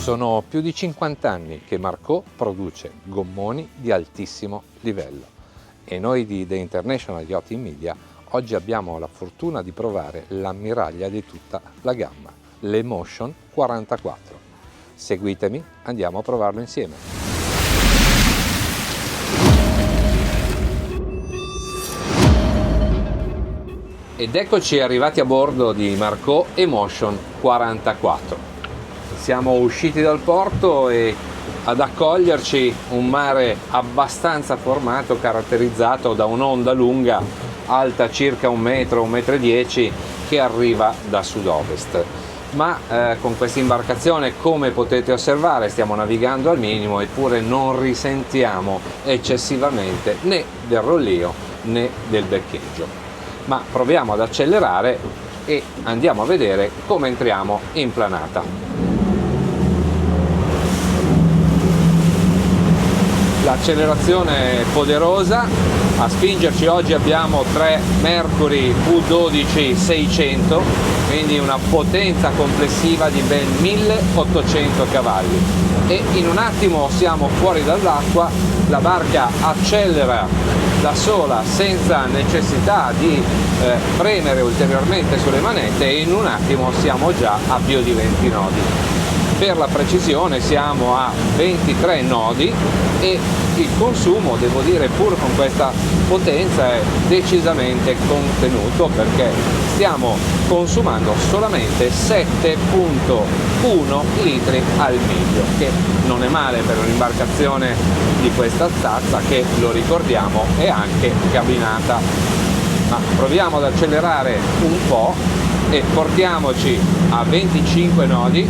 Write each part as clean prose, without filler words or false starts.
Sono più di 50 anni che Marco produce gommoni di altissimo livello e noi di The International Yachting Media oggi abbiamo la fortuna di provare l'ammiraglia di tutta la gamma, l'Emotion 44. Seguitemi, andiamo a provarlo insieme. Ed eccoci arrivati a bordo di Marco Emotion 44. Siamo usciti dal porto e ad accoglierci un mare abbastanza formato, caratterizzato da un'onda lunga, alta circa 1 metro, 1,10 m, che arriva da sud-ovest. Ma con questa imbarcazione, come potete osservare, stiamo navigando al minimo, eppure non risentiamo eccessivamente né del rollio né del beccheggio. Ma proviamo ad accelerare e andiamo a vedere come entriamo in planata. L'accelerazione è poderosa, a spingerci oggi abbiamo 3 Mercury V12 600, quindi una potenza complessiva di ben 1800 cavalli. E in un attimo siamo fuori dall'acqua, la barca accelera da sola senza necessità di premere ulteriormente sulle manette e in un attimo siamo già a più di 20 nodi. Per la precisione siamo a 23 nodi e il consumo, devo dire, pur con questa potenza è decisamente contenuto, perché stiamo consumando solamente 7,1 litri al miglio, che non è male per un'imbarcazione di questa stazza che, lo ricordiamo, è anche cabinata. Ma proviamo ad accelerare un po' e portiamoci a 25 nodi.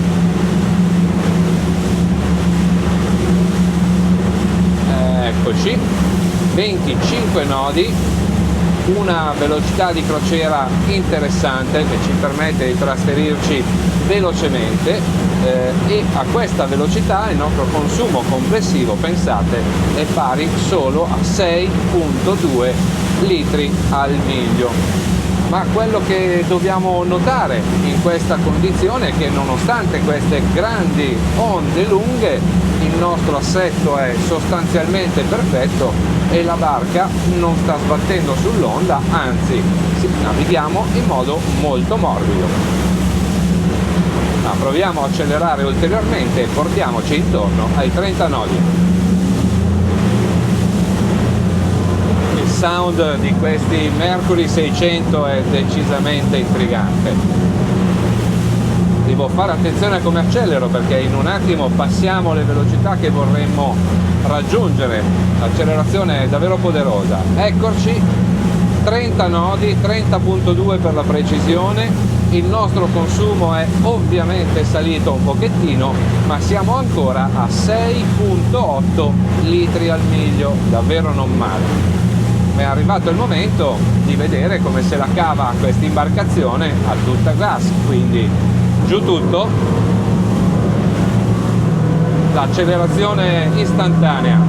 Eccoci, 25 nodi, una velocità di crociera interessante che ci permette di trasferirci velocemente e a questa velocità il nostro consumo complessivo, pensate, è pari solo a 6,2 litri al miglio. Ma quello che dobbiamo notare in questa condizione è che, nonostante queste grandi onde lunghe, il nostro assetto è sostanzialmente perfetto e la barca non sta sbattendo sull'onda, anzi navighiamo in modo molto morbido. Ma proviamo a accelerare ulteriormente e portiamoci intorno ai 30 nodi. Il sound di questi Mercury 600 è decisamente intrigante. Devo fare attenzione a come accelero, perché in un attimo passiamo le velocità che vorremmo raggiungere. L'accelerazione è davvero poderosa. Eccoci, 30 nodi, 30,2 per la precisione. Il nostro consumo è ovviamente salito un pochettino, ma siamo ancora a 6,8 litri al miglio, davvero non male. È arrivato il momento di vedere come se la cava questa imbarcazione a tutta gas, quindi giù tutto, l'accelerazione istantanea,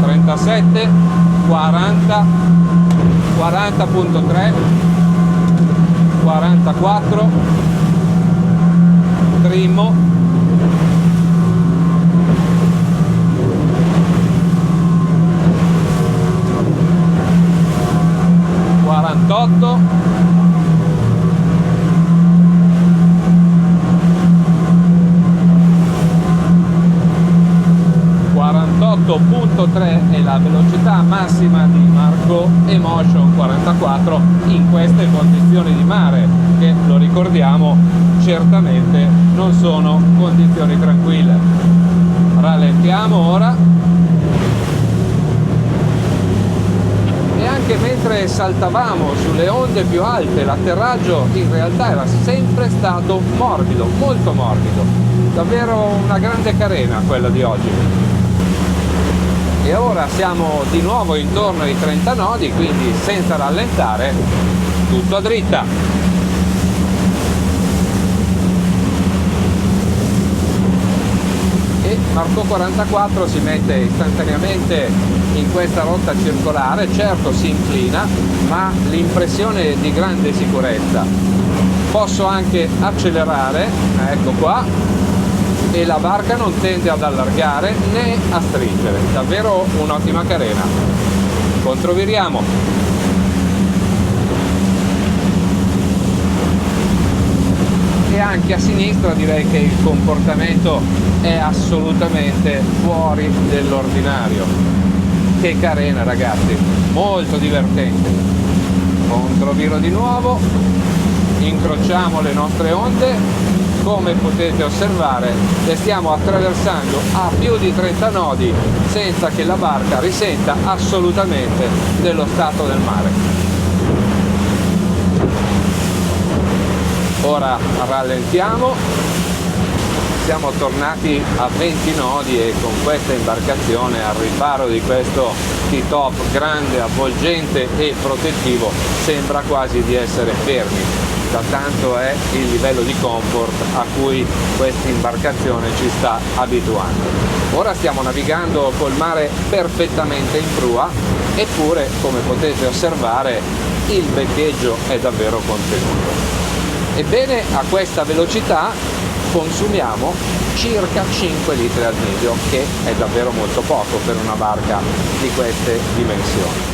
37, 40, 40,3, 44, trimmo, 48, 48,3 è la velocità massima di Marco Emotion 44 in queste condizioni di mare, che, lo ricordiamo, certamente non sono condizioni tranquille. Rallentiamo ora. E anche mentre saltavamo sulle onde più alte, l'atterraggio in realtà era sempre stato morbido, molto morbido, davvero una grande carena quella di oggi. E ora siamo di nuovo intorno ai 30 nodi, quindi senza rallentare, tutto a dritta. E Marco 44 si mette istantaneamente in questa rotta circolare, certo si inclina, ma l'impressione è di grande sicurezza. Posso anche accelerare, ecco qua, e la barca non tende ad allargare né a stringere, davvero un'ottima carena. Controviriamo. E anche a sinistra direi che il comportamento è assolutamente fuori dell'ordinario. Che carena, ragazzi, molto divertente. Controviro di nuovo, incrociamo le nostre onde. Come potete osservare le stiamo attraversando a più di 30 nodi senza che la barca risenta assolutamente dello stato del mare. Ora rallentiamo, siamo tornati a 20 nodi e con questa imbarcazione, al riparo di questo T-top grande, avvolgente e protettivo, sembra quasi di essere fermi. Da tanto è il livello di comfort a cui questa imbarcazione ci sta abituando. Ora stiamo navigando col mare perfettamente in prua, eppure, come potete osservare, il beccheggio è davvero contenuto. Ebbene, a questa velocità consumiamo circa 5 litri al metro, che è davvero molto poco per una barca di queste dimensioni.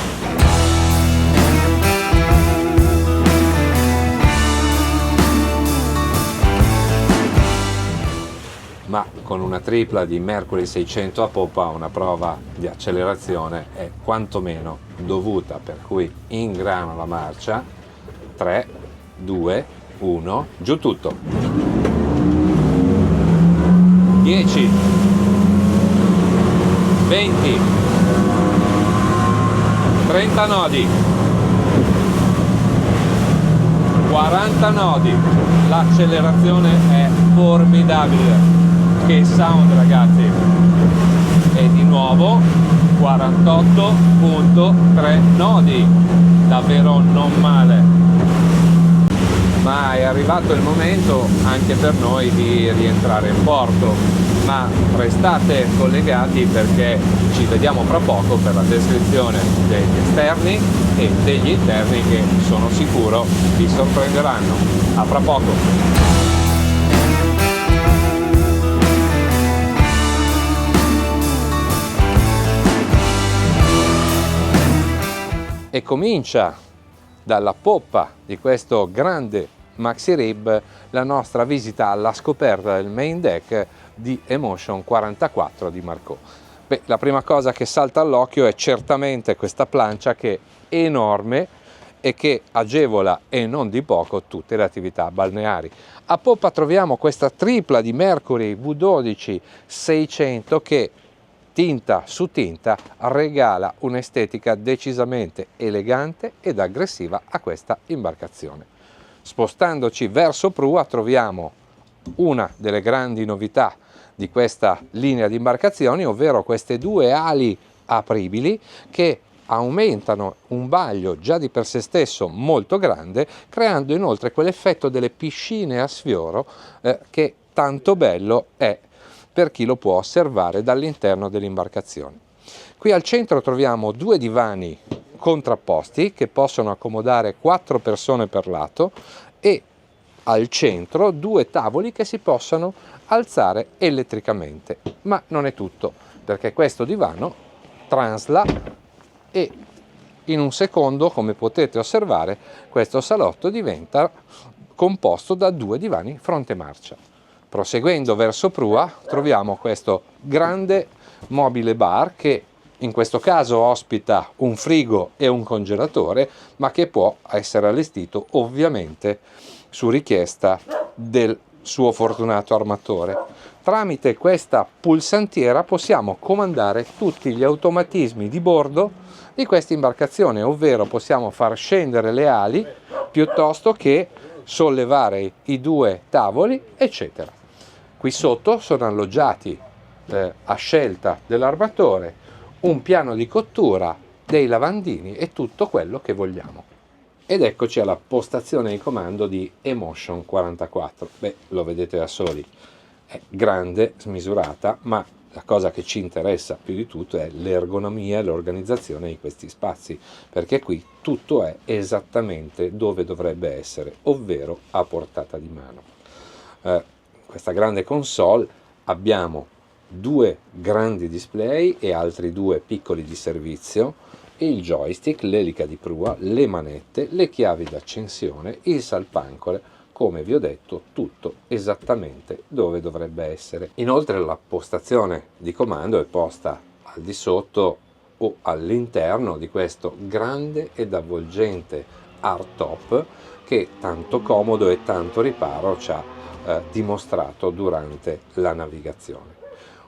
Ma con una tripla di Mercury 600 a poppa una prova di accelerazione è quantomeno dovuta, per cui ingrano la marcia. 3, 2, 1, giù tutto. 10, 20, 30 nodi, 40 nodi, l'accelerazione è formidabile. Che sound, ragazzi! E di nuovo 48.3 nodi, davvero non male. Ma è arrivato il momento anche per noi di rientrare in porto, ma restate collegati perché ci vediamo fra poco per la descrizione degli esterni e degli interni che sono sicuro vi sorprenderanno. A fra poco! E comincia dalla poppa di questo grande maxi rib la nostra visita alla scoperta del main deck di Emotion 44 di Marco. Beh, la prima cosa che salta all'occhio è certamente questa plancia che è enorme e che agevola e non di poco tutte le attività balneari. A poppa troviamo questa tripla di Mercury V12 600 che tinta su tinta regala un'estetica decisamente elegante ed aggressiva a questa imbarcazione. Spostandoci verso prua troviamo una delle grandi novità di questa linea di imbarcazioni, ovvero queste due ali apribili che aumentano un vaglio già di per sé stesso molto grande, creando inoltre quell'effetto delle piscine a sfioro che tanto bello è per chi lo può osservare dall'interno dell'imbarcazione. Qui al centro troviamo due divani contrapposti che possono accomodare 4 persone per lato e al centro due tavoli che si possono alzare elettricamente. Ma non è tutto, perché questo divano trasla e in un secondo, come potete osservare, questo salotto diventa composto da due divani fronte marcia. Proseguendo verso prua troviamo questo grande mobile bar che in questo caso ospita un frigo e un congelatore, ma che può essere allestito ovviamente su richiesta del suo fortunato armatore. Tramite questa pulsantiera possiamo comandare tutti gli automatismi di bordo di questa imbarcazione, ovvero possiamo far scendere le ali piuttosto che sollevare i due tavoli, eccetera. Qui sotto sono alloggiati a scelta dell'armatore un piano di cottura, dei lavandini e tutto quello che vogliamo. Ed eccoci alla postazione di comando di Emotion 44. Beh, lo vedete da soli, è grande, smisurata, ma la cosa che ci interessa più di tutto è l'ergonomia e l'organizzazione di questi spazi, perché qui tutto è esattamente dove dovrebbe essere, ovvero a portata di mano. Questa grande console Abbiamo 2 grandi display e altri 2 piccoli di servizio, il joystick, l'elica di prua, le manette, le chiavi d'accensione, il salpancore, come vi ho detto tutto esattamente dove dovrebbe essere. Inoltre la postazione di comando è posta al di sotto o all'interno di questo grande ed avvolgente hardtop che tanto comodo e tanto riparo ci ha dimostrato durante la navigazione.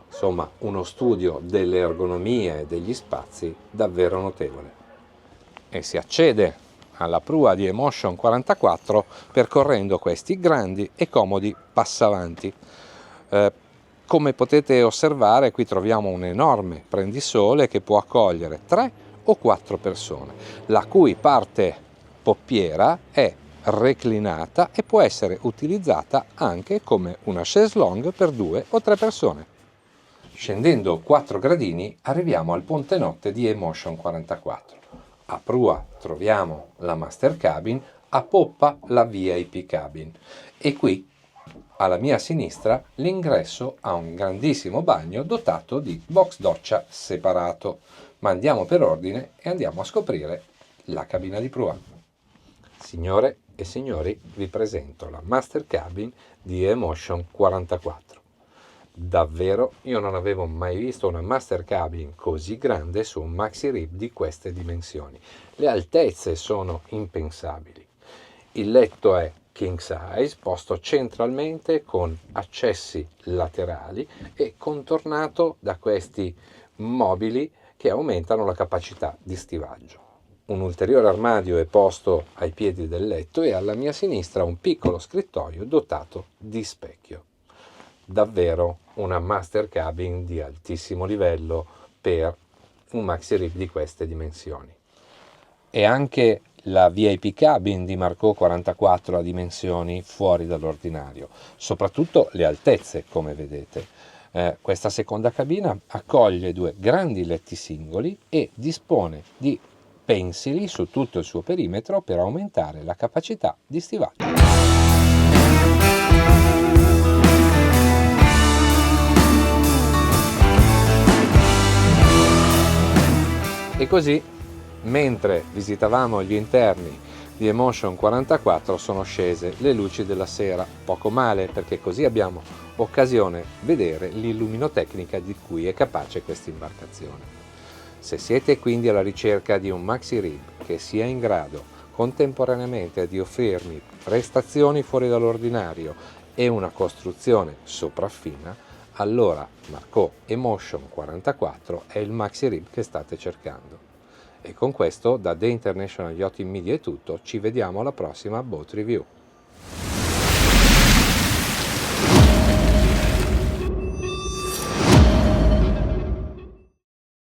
Insomma, uno studio delle ergonomie e degli spazi davvero notevole. E si accede alla prua di Emotion 44 percorrendo questi grandi e comodi passavanti. Come potete osservare, qui troviamo un enorme prendisole che può accogliere 3 o 4 persone, la cui parte poppiera è reclinata e può essere utilizzata anche come una chaise longue per 2 o 3 persone. Scendendo 4 gradini arriviamo al ponte notte di Emotion 44. A prua troviamo la Master Cabin, a poppa la VIP Cabin e qui alla mia sinistra l'ingresso a un grandissimo bagno dotato di box doccia separato. Ma andiamo per ordine e andiamo a scoprire la cabina di prua. Signore e signori, vi presento la Master Cabin di Emotion 44. Davvero io non avevo mai visto una Master Cabin così grande su un maxi rib di queste dimensioni. Le altezze sono impensabili. Il letto è king size, posto centralmente con accessi laterali e contornato da questi mobili che aumentano la capacità di stivaggio. Un ulteriore armadio è posto ai piedi del letto e alla mia sinistra un piccolo scrittoio dotato di specchio. Davvero una Master Cabin di altissimo livello per un maxi rib di queste dimensioni. E anche la VIP Cabin di Marco 44 ha dimensioni fuori dall'ordinario, soprattutto le altezze, come vedete. Questa seconda cabina accoglie 2 grandi letti singoli e dispone di pensili su tutto il suo perimetro per aumentare la capacità di stivaggio. E così, mentre visitavamo gli interni di Emotion 44, sono scese le luci della sera. Poco male, perché così abbiamo occasione di vedere l'illuminotecnica di cui è capace questa imbarcazione. Se siete quindi alla ricerca di un maxi rib che sia in grado contemporaneamente di offrirmi prestazioni fuori dall'ordinario e una costruzione sopraffina, allora Marco Emotion 44 è il maxi rib che state cercando. E con questo da The International Yachting Media è tutto, ci vediamo alla prossima Boat Review.